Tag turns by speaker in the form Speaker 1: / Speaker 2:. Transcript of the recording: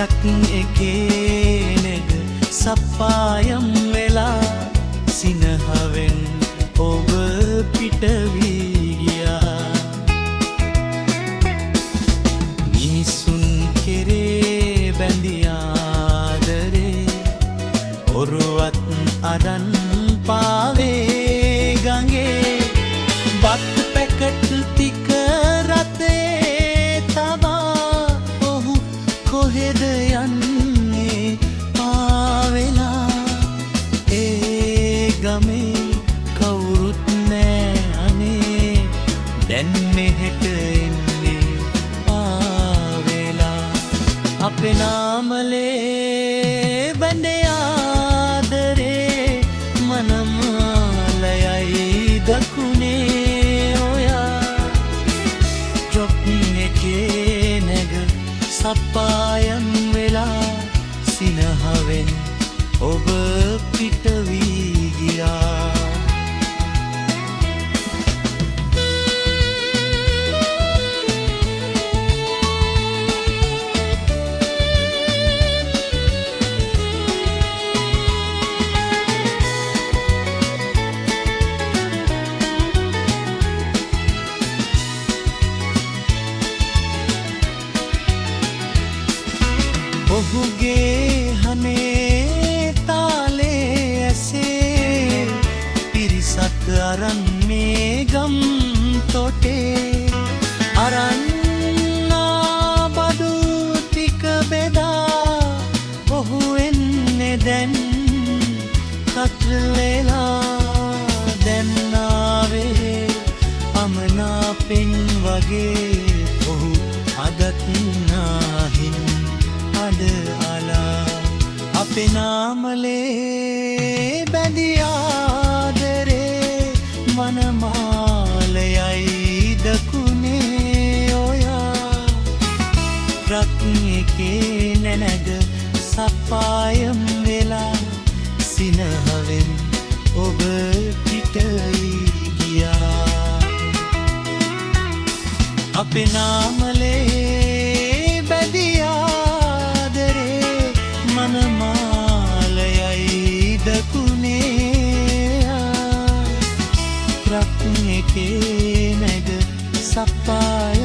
Speaker 1: Truck එකේ නෙග සප්පායම් වෙලා සිනහවෙන් ඔබ පිට වී ගියා. මිනිසුන් කෙරේ බැඳි ආදරේ ඔරුවත් අරන් පාවේ ගඟේ බත් පැකට් ටික රතේ තබා ඔහු කොහෙද යන්නේ පාවෙලා. ඒ ගමේ කවුරුත් නෑ අනේ දැන් මෙහෙට එන්නේ පාවෙලා. අපේ නාමලේ බැඳේ ආදරේ මනමාලයයි දකුණේ ඔයා. ට්‍රක් එකේ නැග සප්පායම් වෙලා සිනහවෙන් ඔබ පිට වී ගියා. ඔහුගේ හනේ තාලේ ඇසේ පිරිසක් අරන් මේ ගම් තොටේ අරන් බඩු ටික බෙදා ඔහු එන්නේ දැන් කට්ලෙලා. දැන් ආවේ අමනාපෙන් වගේ ඔහු අදත් නාහින් අඩ අලා. අපේ නාමලේ බැඳි ආදරේ වනමාලයයි දකුණේ ඔයා. ට්‍රක් එකේ නැනග සප්පායම් වෙලා සිනහවෙන් ඔබ පිට වී ගියා. අපේ නාමලේ බැඳි මනමාලයයි දකුණේ ට්‍රක් එකේ නැග සප්පාය